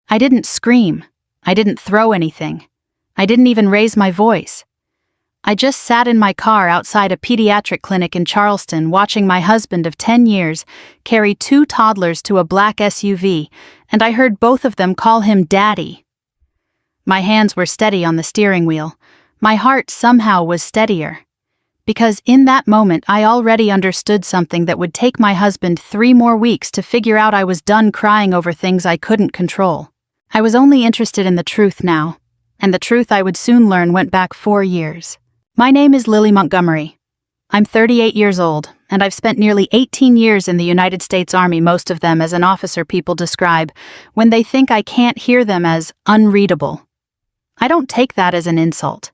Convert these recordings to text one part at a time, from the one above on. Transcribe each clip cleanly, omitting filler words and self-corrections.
I didn't scream. I didn't throw anything. I didn't even raise my voice. I just sat in my car outside a pediatric clinic in Charleston watching my husband of 10 years carry 2 toddlers to a black SUV, and I heard both of them call him Daddy. My hands were steady on the steering wheel. My heart somehow was steadier. Because in that moment I already understood something that would take my husband 3 more weeks to figure out. I was done crying over things I couldn't control. I was only interested in the truth now, and the truth I would soon learn went back 4 years. My name is Lily Montgomery. I'm 38 years old, and I've spent nearly 18 years in the United States Army, most of them as an officer people describe when they think I can't hear them as unreadable. I don't take that as an insult.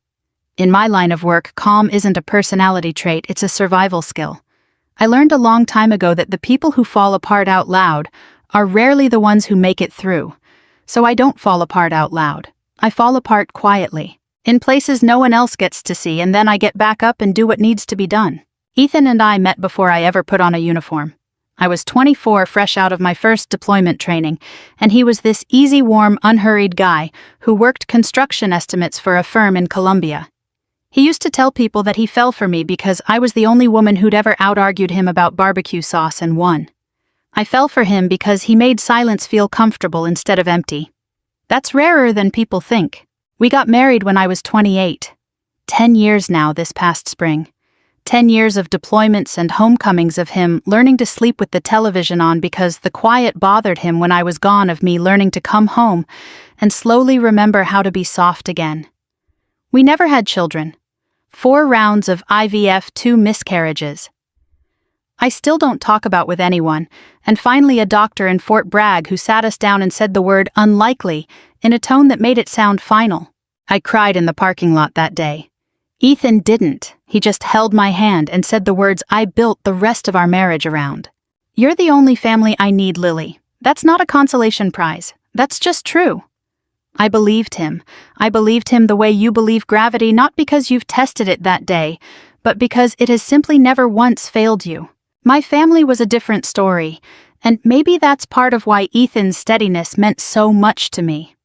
In my line of work, calm isn't a personality trait, it's a survival skill. I learned a long time ago that the people who fall apart out loud are rarely the ones who make it through. So I don't fall apart out loud. I fall apart quietly, in places no one else gets to see, and then I get back up and do what needs to be done. Ethan and I met before I ever put on a uniform. I was 24, fresh out of my first deployment training, and he was this easy, warm, unhurried guy who worked construction estimates for a firm in Colombia. He used to tell people that he fell for me because I was the only woman who'd ever out-argued him about barbecue sauce and won. I fell for him because he made silence feel comfortable instead of empty. That's rarer than people think. We got married when I was 28. 10 years now this past spring. 10 years of deployments and homecomings of him learning to sleep with the television on because the quiet bothered him when I was gone, of me learning to come home and slowly remember how to be soft again. We never had children. 4 rounds of IVF, 2 miscarriages. I still don't talk about with anyone, and finally a doctor in Fort Bragg who sat us down and said the word unlikely in a tone that made it sound final. I cried in the parking lot that day. Ethan didn't. He just held my hand and said the words I built the rest of our marriage around. You're the only family I need, Lily. That's not a consolation prize. That's just true. I believed him. I believed him the way you believe gravity, not because you've tested it that day, but because it has simply never once failed you. My family was a different story, and maybe that's part of why Ethan's steadiness meant so much to me.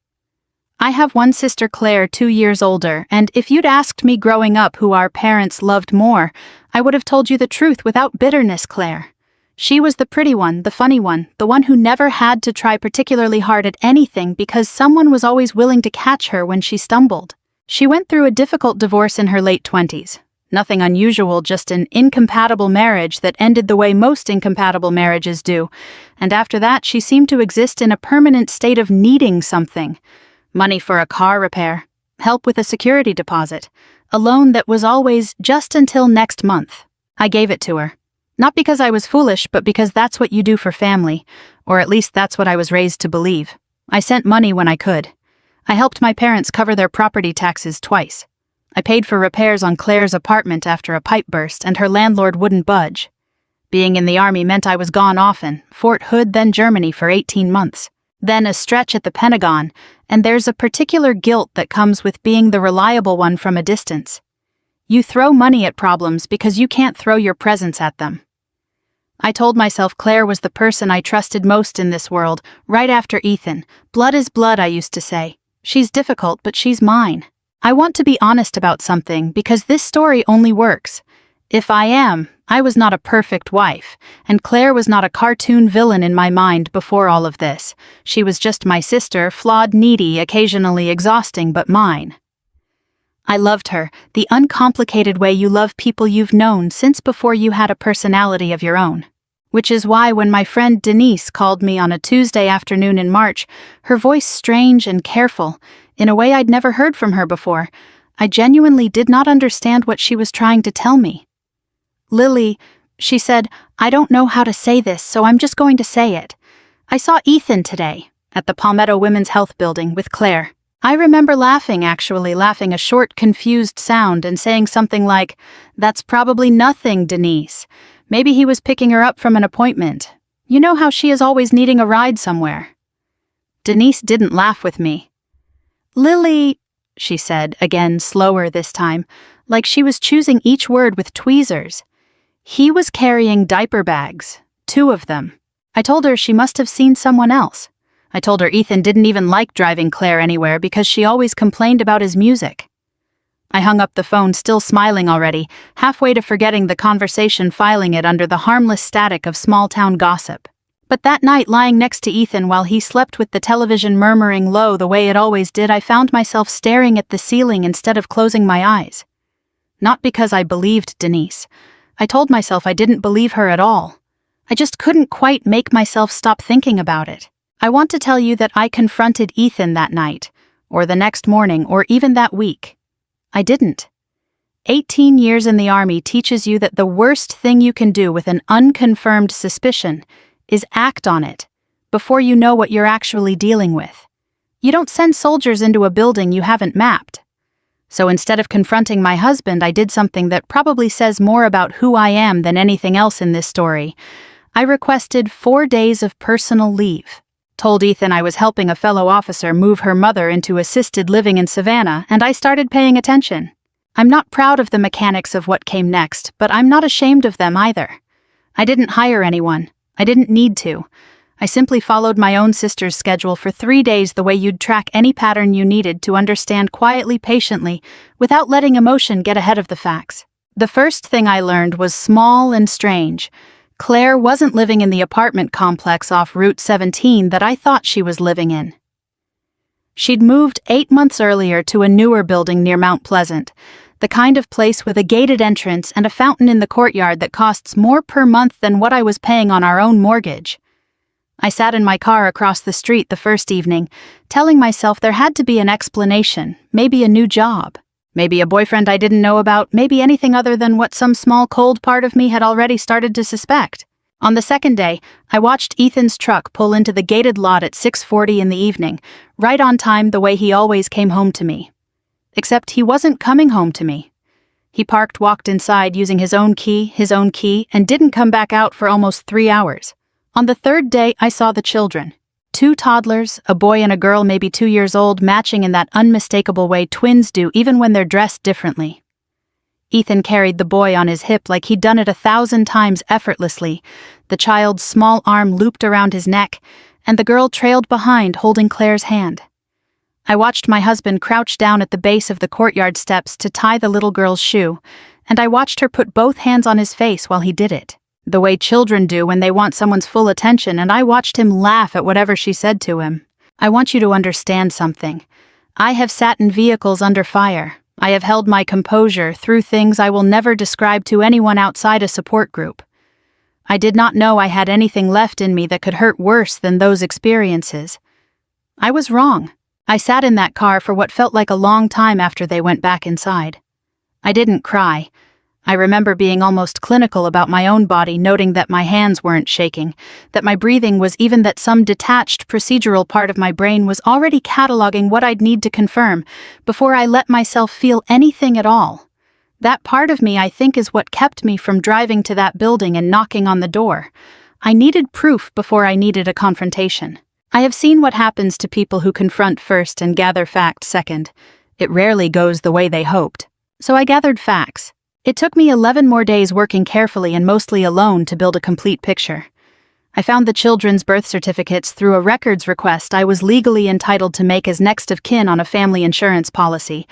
I have one sister, Claire, 2 years older, and if you'd asked me growing up who our parents loved more, I would have told you the truth without bitterness, Claire. She was the pretty one, the funny one, the one who never had to try particularly hard at anything because someone was always willing to catch her when she stumbled. She went through a difficult divorce in her late 20s. Nothing unusual, just an incompatible marriage that ended the way most incompatible marriages do, and after that she seemed to exist in a permanent state of needing something. Money for a car repair, help with a security deposit, a loan that was always just until next month. I gave it to her. Not because I was foolish, but because that's what you do for family, or at least that's what I was raised to believe. I sent money when I could. I helped my parents cover their property taxes twice. I paid for repairs on Claire's apartment after a pipe burst and her landlord wouldn't budge. Being in the Army meant I was gone often, Fort Hood then Germany for 18 months. Then a stretch at the Pentagon, and there's a particular guilt that comes with being the reliable one from a distance. You throw money at problems because you can't throw your presence at them. I told myself Claire was the person I trusted most in this world, right after Ethan. Blood is blood, I used to say. She's difficult, but she's mine. I want to be honest about something because this story only works. If I was not a perfect wife, and Claire was not a cartoon villain in my mind before all of this. She was just my sister, flawed, needy, occasionally exhausting, but mine. I loved her, the uncomplicated way you love people you've known since before you had a personality of your own. Which is why when my friend Denise called me on a Tuesday afternoon in March, her voice strange and careful, in a way I'd never heard from her before, I genuinely did not understand what she was trying to tell me. Lily, she said, I don't know how to say this, so I'm just going to say it. I saw Ethan today, at the Palmetto Women's Health Building with Claire. I remember laughing a short, confused sound and saying something like, "That's probably nothing, Denise. Maybe he was picking her up from an appointment. You know how she is always needing a ride somewhere." Denise didn't laugh with me. "Lily," she said, again slower this time, like she was choosing each word with tweezers. "He was carrying diaper bags, 2 of them. I told her she must have seen someone else. I told her Ethan didn't even like driving Claire anywhere because she always complained about his music. I hung up the phone, still smiling already, halfway to forgetting the conversation, filing it under the harmless static of small-town gossip. But that night, lying next to Ethan while he slept with the television murmuring low the way it always did, I found myself staring at the ceiling instead of closing my eyes. Not because I believed Denise. I told myself I didn't believe her at all. I just couldn't quite make myself stop thinking about it. I want to tell you that I confronted Ethan that night, or the next morning, or even that week. I didn't. 18 years in the Army teaches you that the worst thing you can do with an unconfirmed suspicion is act on it before you know what you're actually dealing with. You don't send soldiers into a building you haven't mapped. So instead of confronting my husband, I did something that probably says more about who I am than anything else in this story. I requested 4 days of personal leave. Told Ethan I was helping a fellow officer move her mother into assisted living in Savannah, and I started paying attention. I'm not proud of the mechanics of what came next, but I'm not ashamed of them either. I didn't hire anyone. I didn't need to. I simply followed my own sister's schedule for 3 days, the way you'd track any pattern you needed to understand quietly, patiently, without letting emotion get ahead of the facts. The first thing I learned was small and strange. Claire wasn't living in the apartment complex off Route 17 that I thought she was living in. She'd moved 8 months earlier to a newer building near Mount Pleasant, the kind of place with a gated entrance and a fountain in the courtyard that costs more per month than what I was paying on our own mortgage. I sat in my car across the street the first evening, telling myself there had to be an explanation, maybe a new job. Maybe a boyfriend I didn't know about, maybe anything other than what some small cold part of me had already started to suspect. On the second day, I watched Ethan's truck pull into the gated lot at 6:40 in the evening, right on time the way he always came home to me. Except he wasn't coming home to me. He parked, walked inside using his own key, and didn't come back out for almost 3 hours. On the third day, I saw the children. 2 toddlers, a boy and a girl maybe 2 years old, matching in that unmistakable way twins do even when they're dressed differently. Ethan carried the boy on his hip like he'd done it 1,000 times effortlessly, the child's small arm looped around his neck, and the girl trailed behind holding Claire's hand. I watched my husband crouch down at the base of the courtyard steps to tie the little girl's shoe, and I watched her put both hands on his face while he did it. The way children do when they want someone's full attention, and I watched him laugh at whatever she said to him. I want you to understand something. I have sat in vehicles under fire. I have held my composure through things I will never describe to anyone outside a support group. I did not know I had anything left in me that could hurt worse than those experiences. I was wrong. I sat in that car for what felt like a long time after they went back inside. I didn't cry. I remember being almost clinical about my own body, noting that my hands weren't shaking, that my breathing was, even that some detached procedural part of my brain was already cataloging what I'd need to confirm before I let myself feel anything at all. That part of me, I think, is what kept me from driving to that building and knocking on the door. I needed proof before I needed a confrontation. I have seen what happens to people who confront first and gather facts second. It rarely goes the way they hoped. So I gathered facts. It took me 11 more days working carefully and mostly alone to build a complete picture. I found the children's birth certificates through a records request I was legally entitled to make as next of kin on a family insurance policy,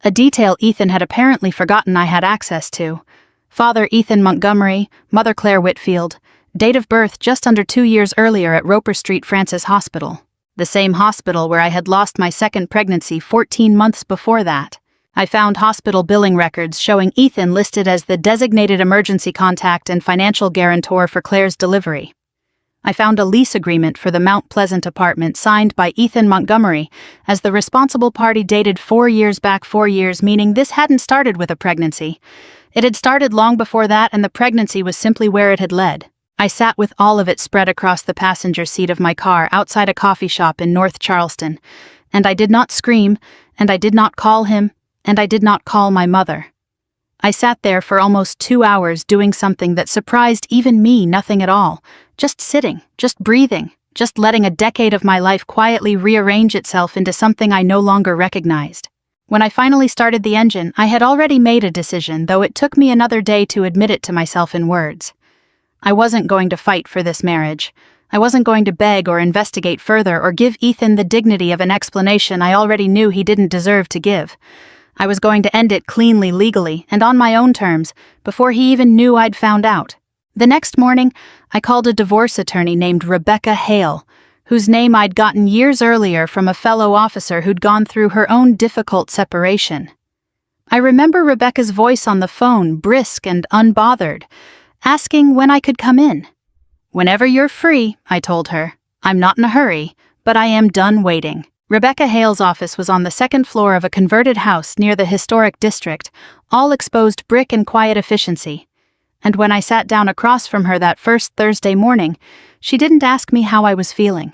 a detail Ethan had apparently forgotten I had access to. Father Ethan Montgomery, Mother Claire Whitfield, date of birth just under 2 years earlier at Roper Street Francis Hospital, the same hospital where I had lost my second pregnancy 14 months before that. I found hospital billing records showing Ethan listed as the designated emergency contact and financial guarantor for Claire's delivery. I found a lease agreement for the Mount Pleasant apartment signed by Ethan Montgomery as the responsible party, dated 4 years back, 4 years, meaning this hadn't started with a pregnancy. It had started long before that, and the pregnancy was simply where it had led. I sat with all of it spread across the passenger seat of my car outside a coffee shop in North Charleston, and I did not scream, and I did not call him, and I did not call my mother. I sat there for almost 2 hours doing something that surprised even me, nothing at all. Just sitting, just breathing, just letting a decade of my life quietly rearrange itself into something I no longer recognized. When I finally started the engine, I had already made a decision, though it took me another day to admit it to myself in words. I wasn't going to fight for this marriage. I wasn't going to beg or investigate further or give Ethan the dignity of an explanation I already knew he didn't deserve to give. I was going to end it cleanly, legally, and on my own terms, before he even knew I'd found out. The next morning, I called a divorce attorney named Rebecca Hale, whose name I'd gotten years earlier from a fellow officer who'd gone through her own difficult separation. I remember Rebecca's voice on the phone, brisk and unbothered, asking when I could come in. "Whenever you're free," I told her. "I'm not in a hurry, but I am done waiting." Rebecca Hale's office was on the second floor of a converted house near the historic district, all exposed brick and quiet efficiency. And when I sat down across from her that first Thursday morning, she didn't ask me how I was feeling.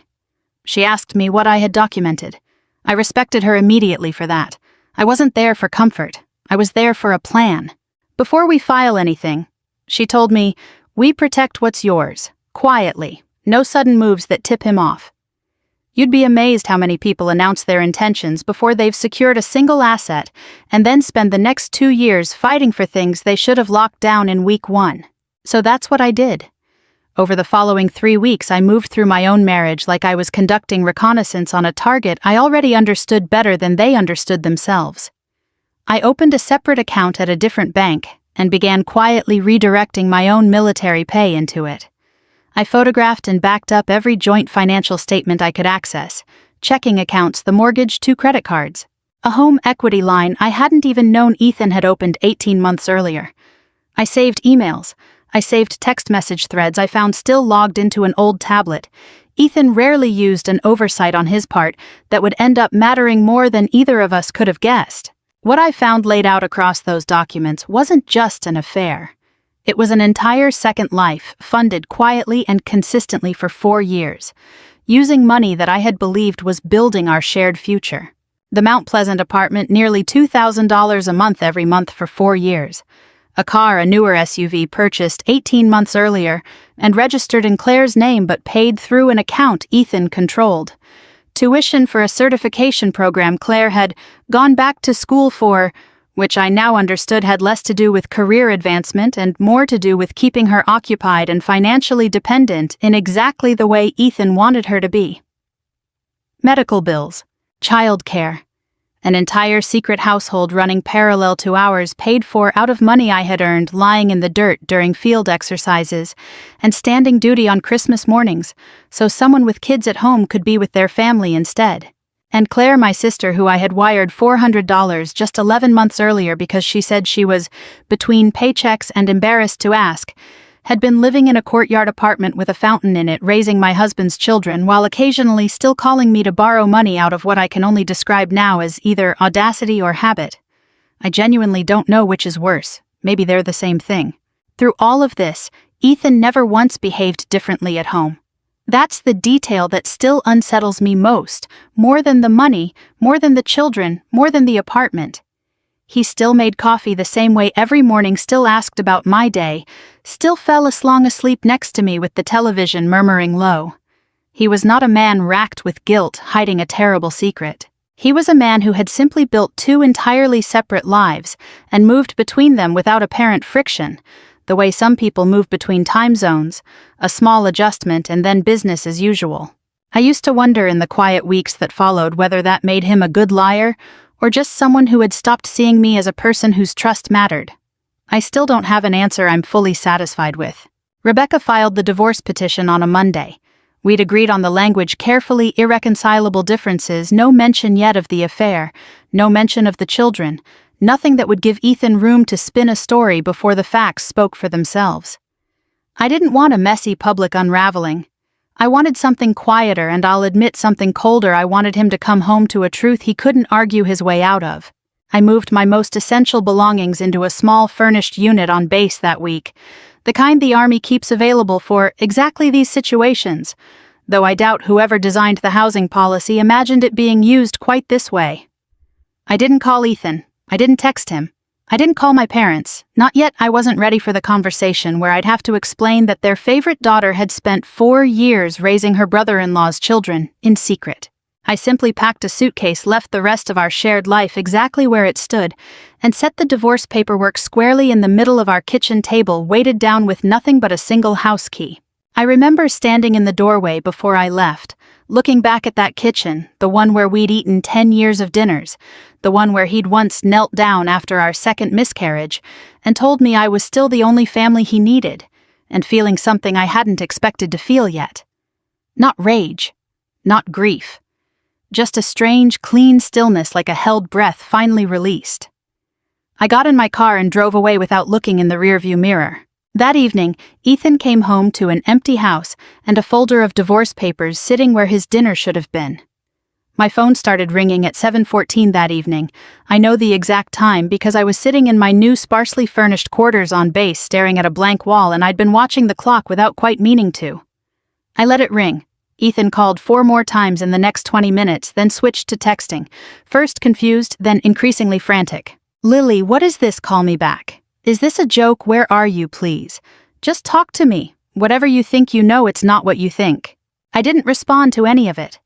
She asked me what I had documented. I respected her immediately for that. I wasn't there for comfort. I was there for a plan. "Before we file anything," she told me, "we protect what's yours, quietly, no sudden moves that tip him off." You'd be amazed how many people announce their intentions before they've secured a single asset and then spend the next 2 years fighting for things they should have locked down in week 1. So that's what I did. Over the following 3 weeks, I moved through my own marriage like I was conducting reconnaissance on a target I already understood better than they understood themselves. I opened a separate account at a different bank and began quietly redirecting my own military pay into it. I photographed and backed up every joint financial statement I could access, checking accounts, the mortgage, 2 credit cards, a home equity line I hadn't even known Ethan had opened 18 months earlier. I saved emails. I saved text message threads I found still logged into an old tablet. Ethan rarely used an oversight on his part that would end up mattering more than either of us could have guessed. What I found laid out across those documents wasn't just an affair. It was an entire second life, funded quietly and consistently for 4 years, using money that I had believed was building our shared future. The Mount Pleasant apartment, nearly $2,000 a month every month for 4 years. A car, a newer SUV purchased 18 months earlier and registered in Claire's name but paid through an account Ethan controlled. Tuition for a certification program Claire had gone back to school for, which I now understood had less to do with career advancement and more to do with keeping her occupied and financially dependent in exactly the way Ethan wanted her to be. Medical bills, child care, an entire secret household running parallel to ours paid for out of money I had earned lying in the dirt during field exercises and standing duty on Christmas mornings so someone with kids at home could be with their family instead. And Claire, my sister, who I had wired $400 just 11 months earlier because she said she was between paychecks and embarrassed to ask, had been living in a courtyard apartment with a fountain in it, raising my husband's children, while occasionally still calling me to borrow money out of what I can only describe now as either audacity or habit. I genuinely don't know which is worse. Maybe they're the same thing. Through all of this, Ethan never once behaved differently at home. That's the detail that still unsettles me most, more than the money, more than the children, more than the apartment. He still made coffee the same way every morning, still asked about my day, still fell asleep next to me with the television murmuring low. He was not a man racked with guilt, hiding a terrible secret. He was a man who had simply built 2 entirely separate lives and moved between them without apparent friction, the way some people move between time zones, a small adjustment and then business as usual. I used to wonder in the quiet weeks that followed whether that made him a good liar or just someone who had stopped seeing me as a person whose trust mattered. I still don't have an answer I'm fully satisfied with. Rebecca filed the divorce petition on a Monday. We'd agreed on the language carefully, irreconcilable differences, no mention yet of the affair, no mention of the children, nothing that would give Ethan room to spin a story before the facts spoke for themselves. I didn't want a messy public unraveling. I wanted something quieter, and I'll admit something colder. I wanted him to come home to a truth he couldn't argue his way out of. I moved my most essential belongings into a small furnished unit on base that week, the kind the Army keeps available for exactly these situations, though I doubt whoever designed the housing policy imagined it being used quite this way. I didn't call Ethan. I didn't text him. I didn't call my parents. Not yet. I wasn't ready for the conversation where I'd have to explain that their favorite daughter had spent 4 years raising her brother-in-law's children in secret. I simply packed a suitcase, left the rest of our shared life exactly where it stood, and set the divorce paperwork squarely in the middle of our kitchen table, weighted down with nothing but a single house key. I remember standing in the doorway before I left, looking back at that kitchen, the one where we'd eaten 10 years of dinners, the one where he'd once knelt down after our second miscarriage and told me I was still the only family he needed, and feeling something I hadn't expected to feel yet. Not rage, not grief. Just a strange, clean stillness like a held breath finally released. I got in my car and drove away without looking in the rearview mirror. That evening, Ethan came home to an empty house and a folder of divorce papers sitting where his dinner should have been. My phone started ringing at 7:14 that evening. I know the exact time because I was sitting in my new sparsely furnished quarters on base staring at a blank wall, and I'd been watching the clock without quite meaning to. I let it ring. Ethan called 4 more times in the next 20 minutes, then switched to texting, first confused, then increasingly frantic. "Lily, what is this? Call me back. Is this a joke? Where are you, please? Just talk to me. Whatever you think you know, it's not what you think." I didn't respond to any of it.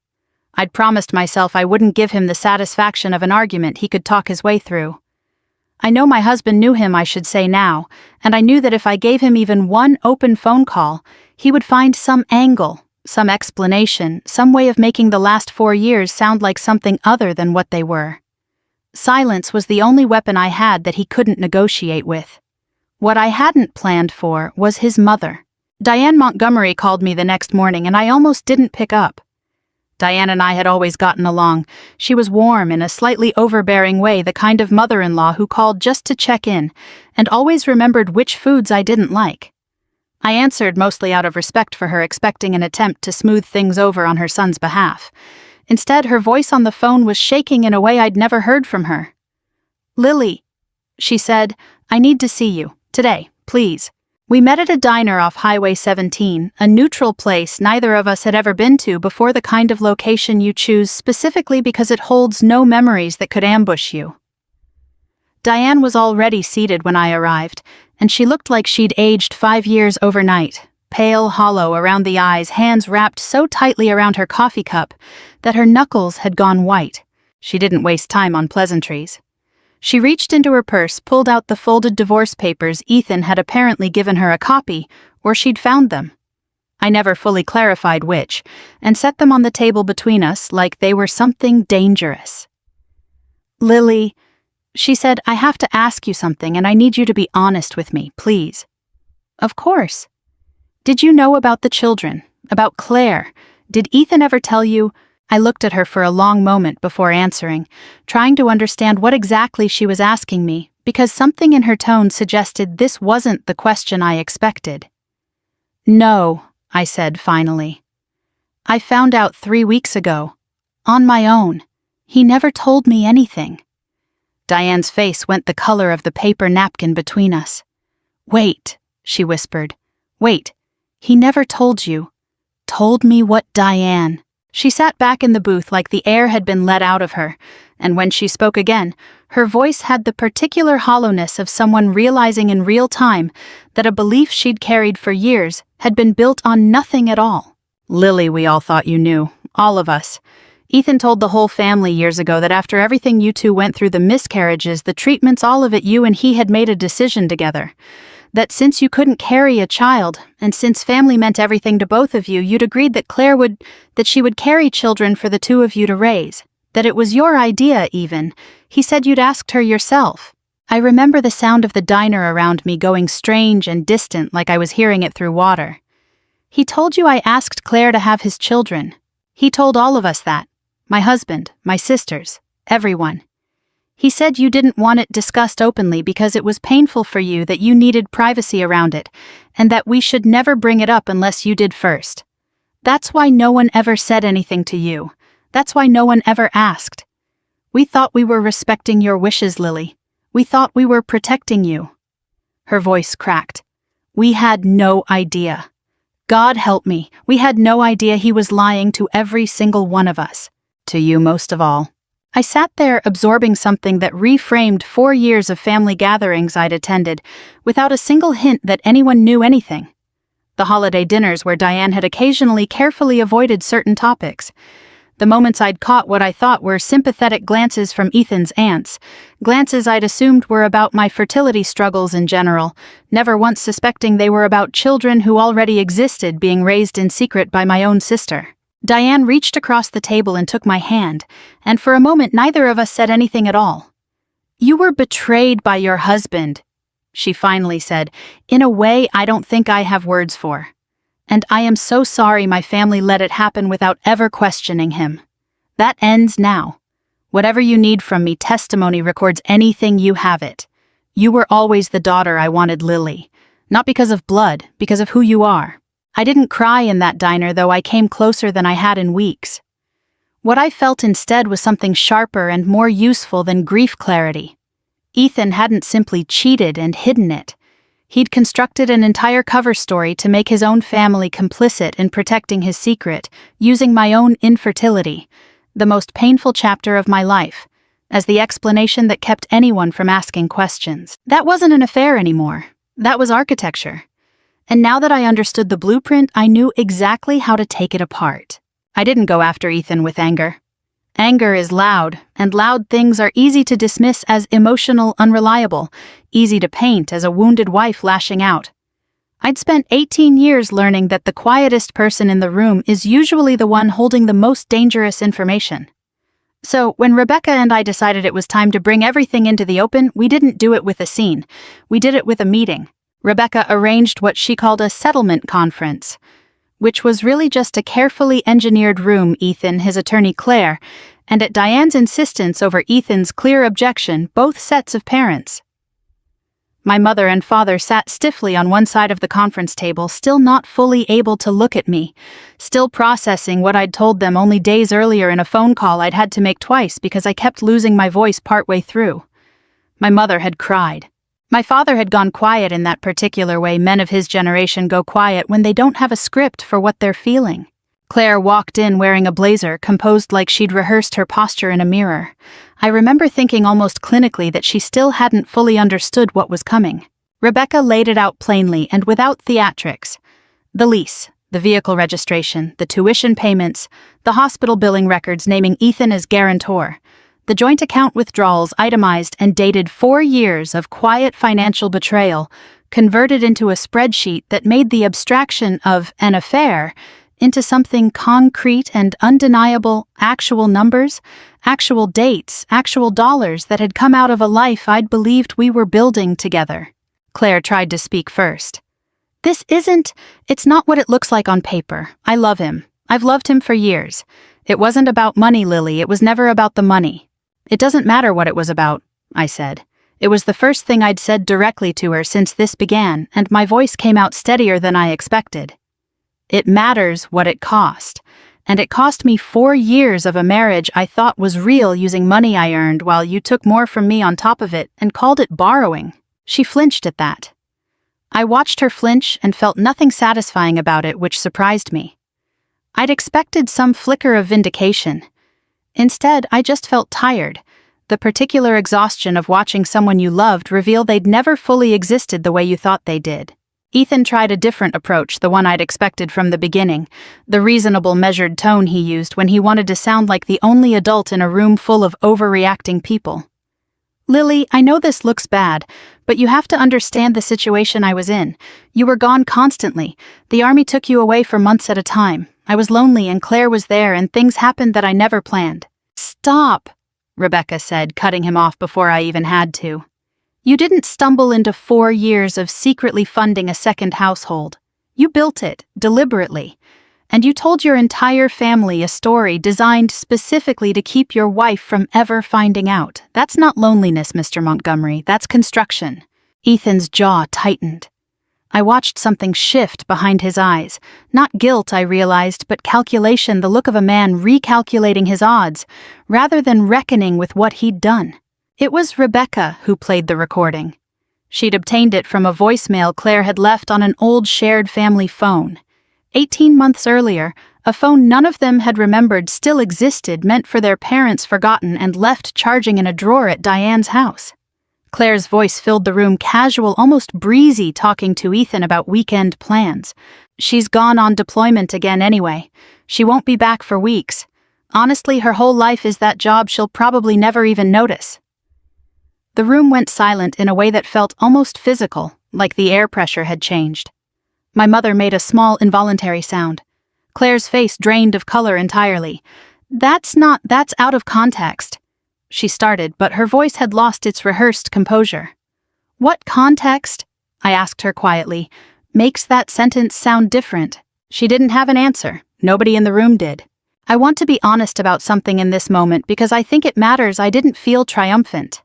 I'd promised myself I wouldn't give him the satisfaction of an argument he could talk his way through. I know my husband knew him, I should say now, and I knew that if I gave him even one open phone call, he would find some angle, some explanation, some way of making the last 4 years sound like something other than what they were. Silence was the only weapon I had that he couldn't negotiate with. What I hadn't planned for was his mother. Diane Montgomery called me the next morning, and I almost didn't pick up. Diane and I had always gotten along. She was warm in a slightly overbearing way, the kind of mother-in-law who called just to check in, and always remembered which foods I didn't like. I answered mostly out of respect for her, expecting an attempt to smooth things over on her son's behalf. Instead, her voice on the phone was shaking in a way I'd never heard from her. "Lily," she said, "I need to see you. Today, please." We met at a diner off Highway 17, a neutral place neither of us had ever been to before, the kind of location you choose specifically because it holds no memories that could ambush you. Diane was already seated when I arrived, and she looked like she'd aged 5 years overnight. Pale, hollow around the eyes, hands wrapped so tightly around her coffee cup that her knuckles had gone white. She didn't waste time on pleasantries. She reached into her purse, pulled out the folded divorce papers Ethan had apparently given her a copy, or she'd found them. I never fully clarified which, and set them on the table between us like they were something dangerous. "Lily," she said, "I have to ask you something, and I need you to be honest with me, please." "Of course." "Did you know about the children? About Claire? Did Ethan ever tell you?" I looked at her for a long moment before answering, trying to understand what exactly she was asking me, because something in her tone suggested this wasn't the question I expected. "No," I said finally. "I found out 3 weeks ago. On my own. He never told me anything." Diane's face went the color of the paper napkin between us. "Wait," she whispered. "Wait. He never told you." "Told me what, Diane?" She sat back in the booth like the air had been let out of her, and when she spoke again, her voice had the particular hollowness of someone realizing in real time that a belief she'd carried for years had been built on nothing at all. "Lily, we all thought you knew. All of us. Ethan told the whole family years ago that after everything you two went through, the miscarriages, the treatments, all of it, you and he had made a decision together. That since you couldn't carry a child, and since family meant everything to both of you, you'd agreed that that she would carry children for the two of you to raise. That it was your idea, even. He said you'd asked her yourself." I remember the sound of the diner around me going strange and distant like I was hearing it through water. "He told you I asked Claire to have his children. He told all of us that. My husband, my sisters, everyone. He said you didn't want it discussed openly because it was painful for you, that you needed privacy around it, and that we should never bring it up unless you did first. That's why no one ever said anything to you. That's why no one ever asked. We thought we were respecting your wishes, Lily. We thought we were protecting you." Her voice cracked. "We had no idea. God help me, we had no idea he was lying to every single one of us. To you most of all." I sat there absorbing something that reframed 4 years of family gatherings I'd attended, without a single hint that anyone knew anything. The holiday dinners where Diane had occasionally carefully avoided certain topics. The moments I'd caught what I thought were sympathetic glances from Ethan's aunts, glances I'd assumed were about my fertility struggles in general, never once suspecting they were about children who already existed being raised in secret by my own sister. Diane reached across the table and took my hand, and for a moment neither of us said anything at all. "You were betrayed by your husband," she finally said, in a way I don't think I have words for. "And I am so sorry my family let it happen without ever questioning him. That ends now. Whatever you need from me, testimony records anything you have it. You were always the daughter I wanted, Lily. Not because of blood, because of who you are." I didn't cry in that diner, though I came closer than I had in weeks. What I felt instead was something sharper and more useful than grief clarity. Ethan hadn't simply cheated and hidden it. He'd constructed an entire cover story to make his own family complicit in protecting his secret, using my own infertility, the most painful chapter of my life, as the explanation that kept anyone from asking questions. That wasn't an affair anymore. That was architecture. And now that I understood the blueprint, I knew exactly how to take it apart. I didn't go after Ethan with anger. Anger is loud, and loud things are easy to dismiss as emotional, unreliable, easy to paint as a wounded wife lashing out. I'd spent 18 years learning that the quietest person in the room is usually the one holding the most dangerous information. So, when Rebecca and I decided it was time to bring everything into the open, we didn't do it with a scene. We did it with a meeting. Rebecca arranged what she called a settlement conference, which was really just a carefully engineered room Ethan, his attorney Claire, and at Diane's insistence over Ethan's clear objection, both sets of parents. My mother and father sat stiffly on one side of the conference table, still not fully able to look at me, still processing what I'd told them only days earlier in a phone call I'd had to make twice because I kept losing my voice partway through. My mother had cried. My father had gone quiet in that particular way men of his generation go quiet when they don't have a script for what they're feeling. Claire walked in wearing a blazer, composed like she'd rehearsed her posture in a mirror. I remember thinking almost clinically that she still hadn't fully understood what was coming. Rebecca laid it out plainly and without theatrics. The lease, the vehicle registration, the tuition payments, the hospital billing records naming Ethan as guarantor, the joint account withdrawals itemized and dated 4 years of quiet financial betrayal, converted into a spreadsheet that made the abstraction of an affair into something concrete and undeniable, actual numbers, actual dates, actual dollars that had come out of a life I'd believed we were building together. Claire tried to speak first. It's not what it looks like on paper. I love him. I've loved him for years. It wasn't about money, Lily. It was never about the money. It doesn't matter what it was about, I said. It was the first thing I'd said directly to her since this began, and my voice came out steadier than I expected. It matters what it cost, and it cost me 4 years of a marriage I thought was real using money I earned while you took more from me on top of it and called it borrowing. She flinched at that. I watched her flinch and felt nothing satisfying about it, which surprised me. I'd expected some flicker of vindication. Instead, I just felt tired. The particular exhaustion of watching someone you loved reveal they'd never fully existed the way you thought they did. Ethan tried a different approach, the one I'd expected from the beginning, the reasonable, measured tone he used when he wanted to sound like the only adult in a room full of overreacting people. Lily, I know this looks bad, but you have to understand the situation I was in. You were gone constantly. The army took you away for months at a time. I was lonely and Claire was there and things happened that I never planned. Stop, Rebecca said, cutting him off before I even had to. You didn't stumble into 4 years of secretly funding a second household. You built it, deliberately. And you told your entire family a story designed specifically to keep your wife from ever finding out. That's not loneliness, Mr. Montgomery. That's construction. Ethan's jaw tightened. I watched something shift behind his eyes. Not guilt, I realized, but calculation, the look of a man recalculating his odds, rather than reckoning with what he'd done. It was Rebecca who played the recording. She'd obtained it from a voicemail Claire had left on an old shared family phone. 18 months earlier, a phone none of them had remembered still existed, meant for their parents forgotten and left charging in a drawer at Diane's house. Claire's voice filled the room, casual, almost breezy, talking to Ethan about weekend plans. She's gone on deployment again anyway. She won't be back for weeks. Honestly, her whole life is that job she'll probably never even notice." The room went silent in a way that felt almost physical, like the air pressure had changed. My mother made a small, involuntary sound. Claire's face drained of color entirely. That's out of context," she started, but her voice had lost its rehearsed composure. "What context?" I asked her quietly. "Makes that sentence sound different." She didn't have an answer. Nobody in the room did. I want to be honest about something in this moment because I think it matters. I didn't feel triumphant.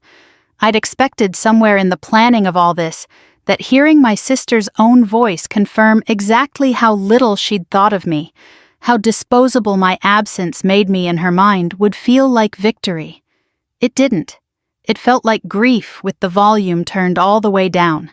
I'd expected somewhere in the planning of all this that hearing my sister's own voice confirm exactly how little she'd thought of me, how disposable my absence made me in her mind, would feel like victory. It didn't. It felt like grief with the volume turned all the way down.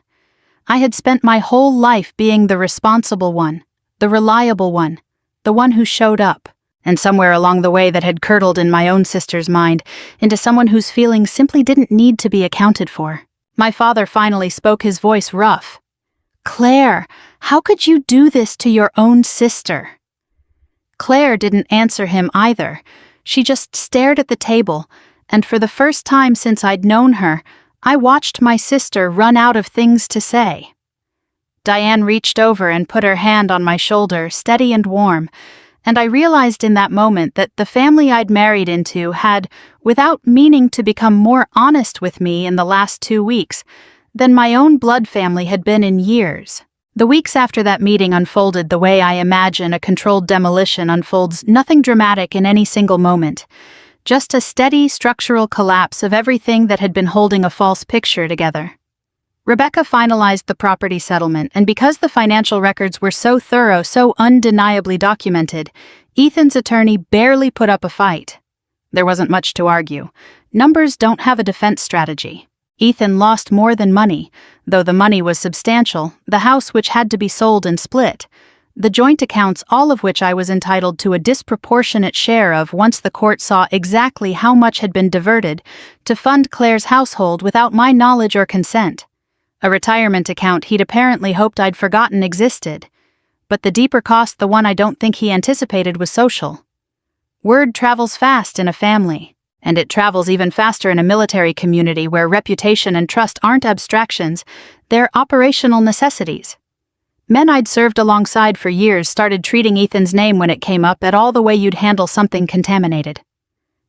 I had spent my whole life being the responsible one, the reliable one, the one who showed up, and somewhere along the way that had curdled in my own sister's mind into someone whose feelings simply didn't need to be accounted for. My father finally spoke, his voice rough. "Claire, how could you do this to your own sister?" Claire didn't answer him either. She just stared at the table, and for the first time since I'd known her, I watched my sister run out of things to say. Diane reached over and put her hand on my shoulder, steady and warm, and I realized in that moment that the family I'd married into had, without meaning to, become more honest with me in the last 2 weeks than my own blood family had been in years. The weeks after that meeting unfolded the way I imagine a controlled demolition unfolds, nothing dramatic in any single moment, just a steady structural collapse of everything that had been holding a false picture together. Rebecca finalized the property settlement, and because the financial records were so thorough, so undeniably documented, Ethan's attorney barely put up a fight. There wasn't much to argue. Numbers don't have a defense strategy. Ethan lost more than money, though the money was substantial, the house which had to be sold and split, the joint accounts, all of which I was entitled to a disproportionate share of once the court saw exactly how much had been diverted to fund Claire's household without my knowledge or consent. A retirement account he'd apparently hoped I'd forgotten existed. But the deeper cost, the one I don't think he anticipated, was social. Word travels fast in a family, and it travels even faster in a military community where reputation and trust aren't abstractions, they're operational necessities. Men I'd served alongside for years started treating Ethan's name when it came up at all the way you'd handle something contaminated.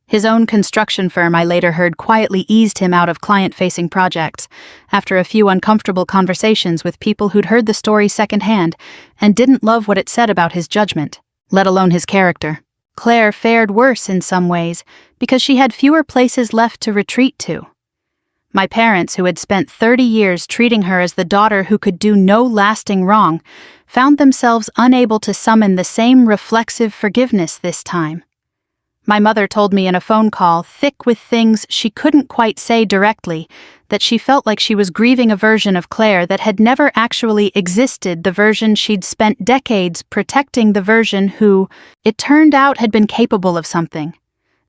His own construction firm, I later heard, quietly eased him out of client-facing projects after a few uncomfortable conversations with people who'd heard the story secondhand and didn't love what it said about his judgment, let alone his character. Claire fared worse in some ways because she had fewer places left to retreat to. My parents, who had spent 30 years treating her as the daughter who could do no lasting wrong, found themselves unable to summon the same reflexive forgiveness this time. My mother told me in a phone call, thick with things she couldn't quite say directly, that she felt like she was grieving a version of Claire that had never actually existed, the version she'd spent decades protecting, the version who, it turned out, had been capable of something.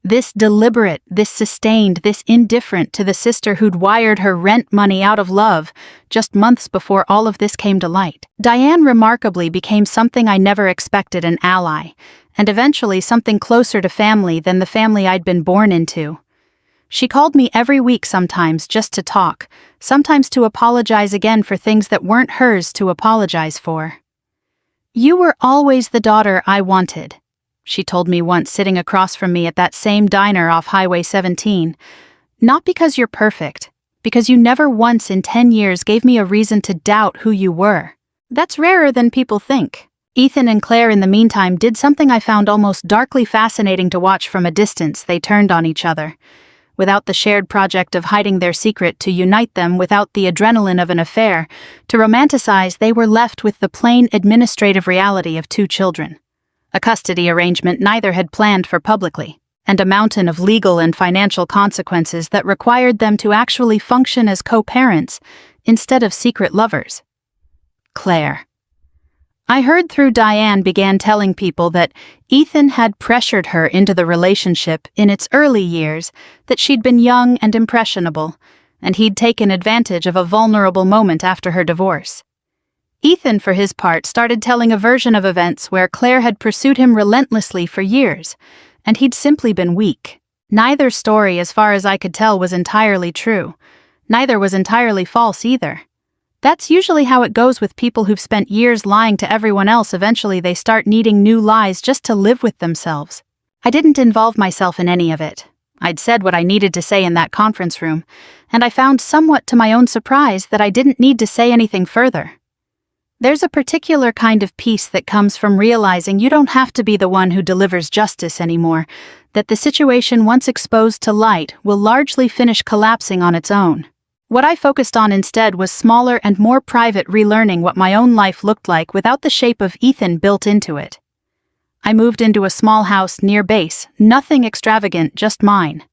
This deliberate, this sustained, this indifferent to the sister who'd wired her rent money out of love just months before all of this came to light. Diane remarkably became something I never expected, an ally, and eventually something closer to family than the family I'd been born into. She called me every week sometimes just to talk, sometimes to apologize again for things that weren't hers to apologize for. "You were always the daughter I wanted," she told me once, sitting across from me at that same diner off Highway 17. "Not because you're perfect, because you never once in 10 years gave me a reason to doubt who you were." That's rarer than people think. Ethan and Claire, in the meantime, did something I found almost darkly fascinating to watch from a distance. They turned on each other. Without the shared project of hiding their secret to unite them, without the adrenaline of an affair to romanticize, they were left with the plain administrative reality of 2 children. A custody arrangement neither had planned for publicly, and a mountain of legal and financial consequences that required them to actually function as co-parents instead of secret lovers. Claire. I heard through Diane began telling people that Ethan had pressured her into the relationship in its early years, that she'd been young and impressionable, and he'd taken advantage of a vulnerable moment after her divorce. Ethan, for his part, started telling a version of events where Claire had pursued him relentlessly for years, and he'd simply been weak. Neither story, as far as I could tell, was entirely true. Neither was entirely false either. That's usually how it goes with people who've spent years lying to everyone else. Eventually they start needing new lies just to live with themselves. I didn't involve myself in any of it. I'd said what I needed to say in that conference room, and I found somewhat to my own surprise that I didn't need to say anything further. There's a particular kind of peace that comes from realizing you don't have to be the one who delivers justice anymore, that the situation once exposed to light will largely finish collapsing on its own. What I focused on instead was smaller and more private relearning what my own life looked like without the shape of Ethan built into it. I moved into a small house near base, nothing extravagant, just mine.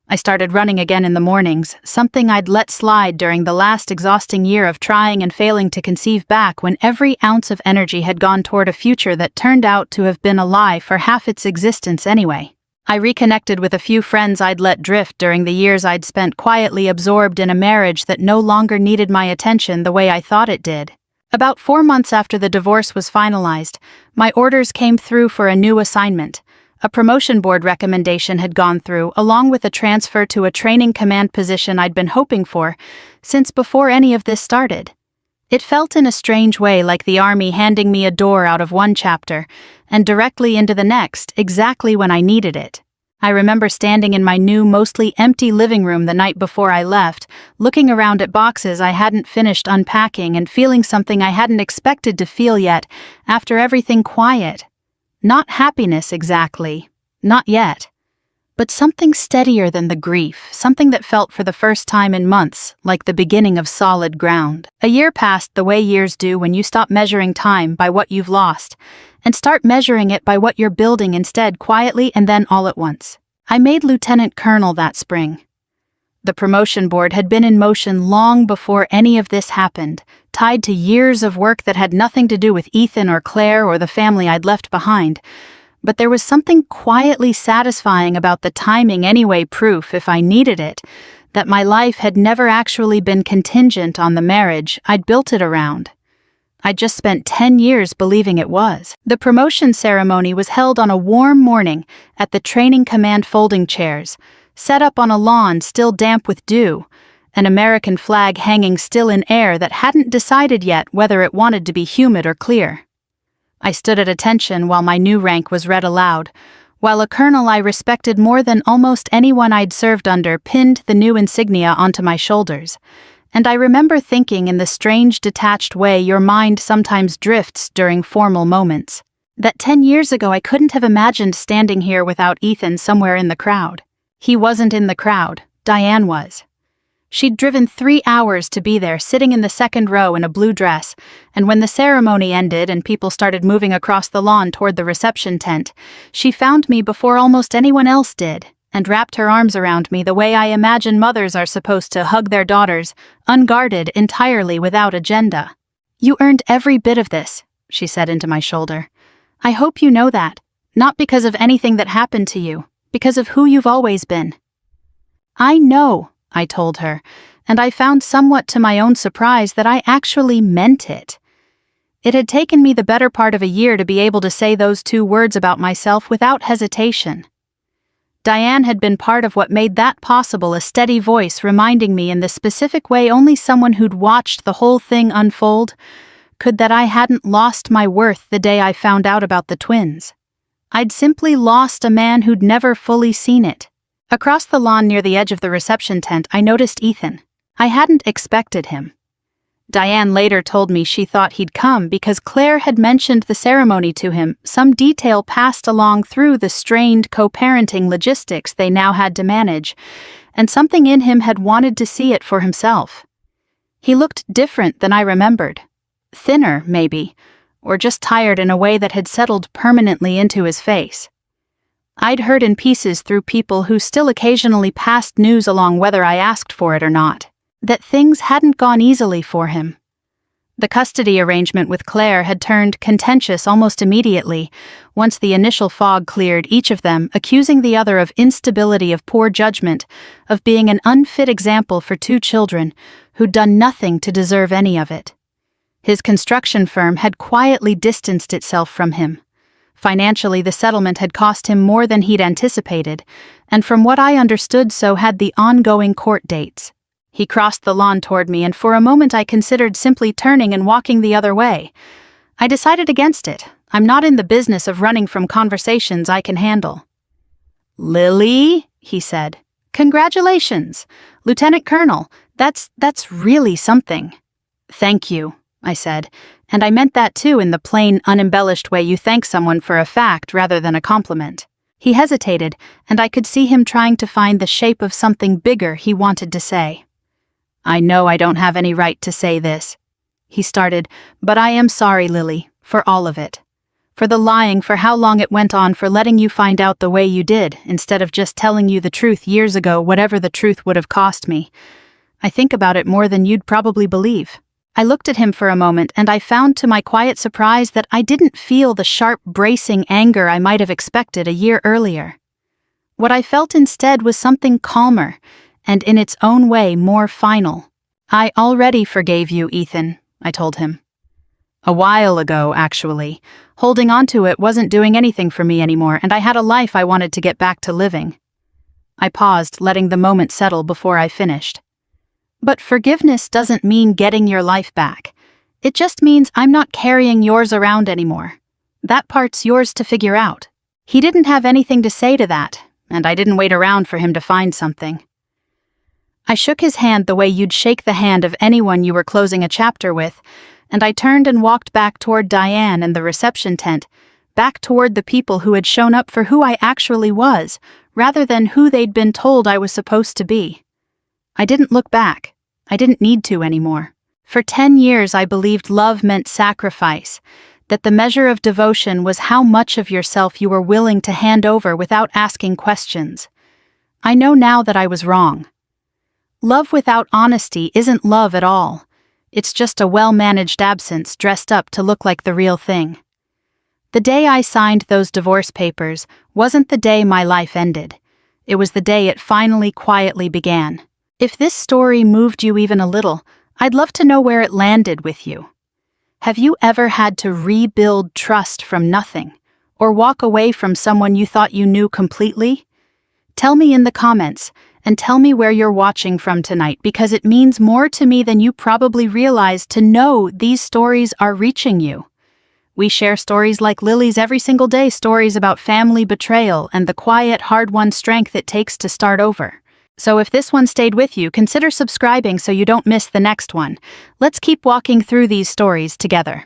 I started running again in the mornings, something I'd let slide during the last exhausting year of trying and failing to conceive back when every ounce of energy had gone toward a future that turned out to have been a lie for half its existence anyway. I reconnected with a few friends I'd let drift during the years I'd spent quietly absorbed in a marriage that no longer needed my attention the way I thought it did. About 4 months after the divorce was finalized, my orders came through for a new assignment. A promotion board recommendation had gone through, along with a transfer to a training command position I'd been hoping for since before any of this started. It felt in a strange way like the army handing me a door out of one chapter and directly into the next, exactly when I needed it. I remember standing in my new, mostly empty living room the night before I left, looking around at boxes I hadn't finished unpacking and feeling something I hadn't expected to feel yet after everything quiet. Not happiness exactly, not yet. But something steadier than the grief, something that felt for the first time in months like the beginning of solid ground. A year passed the way years do when you stop measuring time by what you've lost and start measuring it by what you're building instead, quietly and then all at once. I made lieutenant colonel that spring. The promotion board had been in motion long before any of this happened, tied to years of work that had nothing to do with Ethan or Claire or the family I'd left behind. But there was something quietly satisfying about the timing anyway, proof, if I needed it, that my life had never actually been contingent on the marriage I'd built it around. I'd just spent 10 years believing it was. The promotion ceremony was held on a warm morning at the training command folding chairs, set up on a lawn still damp with dew, an American flag hanging still in air that hadn't decided yet whether it wanted to be humid or clear. I stood at attention while my new rank was read aloud, while a colonel I respected more than almost anyone I'd served under pinned the new insignia onto my shoulders. And I remember thinking, in the strange detached way your mind sometimes drifts during formal moments, that 10 years ago I couldn't have imagined standing here without Ethan somewhere in the crowd. He wasn't in the crowd, Diane was. She'd driven 3 hours to be there, sitting in the second row in a blue dress, and when the ceremony ended and people started moving across the lawn toward the reception tent, she found me before almost anyone else did, and wrapped her arms around me the way I imagine mothers are supposed to hug their daughters, unguarded, entirely without agenda. "You earned every bit of this," she said into my shoulder. "I hope you know that, not because of anything that happened to you, because of who you've always been." "I know," I told her, and I found somewhat to my own surprise that I actually meant it. It had taken me the better part of a year to be able to say those 2 words about myself without hesitation. Diane had been part of what made that possible, a steady voice reminding me in the specific way only someone who'd watched the whole thing unfold could, that I hadn't lost my worth the day I found out about the twins. I'd simply lost a man who'd never fully seen it. Across the lawn near the edge of the reception tent, I noticed Ethan. I hadn't expected him. Diane later told me she thought he'd come because Claire had mentioned the ceremony to him, some detail passed along through the strained co-parenting logistics they now had to manage, and something in him had wanted to see it for himself. He looked different than I remembered. Thinner, maybe, or just tired in a way that had settled permanently into his face. I'd heard in pieces through people who still occasionally passed news along whether I asked for it or not, that things hadn't gone easily for him. The custody arrangement with Claire had turned contentious almost immediately, once the initial fog cleared, each of them accusing the other of instability, of poor judgment, of being an unfit example for 2 children who'd done nothing to deserve any of it. His construction firm had quietly distanced itself from him, Financially, the settlement had cost him more than he'd anticipated, and from what I understood, so had the ongoing court dates. He crossed the lawn toward me, and for a moment I considered simply turning and walking the other way. I decided against it. I'm not in the business of running from conversations I can handle. "Lily," he said. "Congratulations, Lieutenant Colonel. That's really something." "Thank you," I said, and I meant that too in the plain, unembellished way you thank someone for a fact rather than a compliment. He hesitated, and I could see him trying to find the shape of something bigger he wanted to say. "I know I don't have any right to say this," he started, "but I am sorry, Lily, for all of it. For the lying, for how long it went on, for letting you find out the way you did, instead of just telling you the truth years ago, whatever the truth would have cost me. I think about it more than you'd probably believe." I looked at him for a moment, and I found to my quiet surprise that I didn't feel the sharp, bracing anger I might have expected a year earlier. What I felt instead was something calmer, and in its own way more final. "I already forgave you, Ethan," I told him. "A while ago, actually. Holding on to it wasn't doing anything for me anymore, and I had a life I wanted to get back to living." I paused, letting the moment settle before I finished. "But forgiveness doesn't mean getting your life back. It just means I'm not carrying yours around anymore. That part's yours to figure out." He didn't have anything to say to that, and I didn't wait around for him to find something. I shook his hand the way you'd shake the hand of anyone you were closing a chapter with, and I turned and walked back toward Diane and the reception tent, back toward the people who had shown up for who I actually was, rather than who they'd been told I was supposed to be. I didn't look back. I didn't need to anymore. For 10 years I believed love meant sacrifice, that the measure of devotion was how much of yourself you were willing to hand over without asking questions. I know now that I was wrong. Love without honesty isn't love at all. It's just a well-managed absence dressed up to look like the real thing. The day I signed those divorce papers wasn't the day my life ended. It was the day it finally quietly began. If this story moved you even a little, I'd love to know where it landed with you. Have you ever had to rebuild trust from nothing, or walk away from someone you thought you knew completely? Tell me in the comments, and tell me where you're watching from tonight, because it means more to me than you probably realize to know these stories are reaching you. We share stories like Lily's every single day, stories about family betrayal and the quiet, hard-won strength it takes to start over. So if this one stayed with you, consider subscribing so you don't miss the next one. Let's keep walking through these stories together.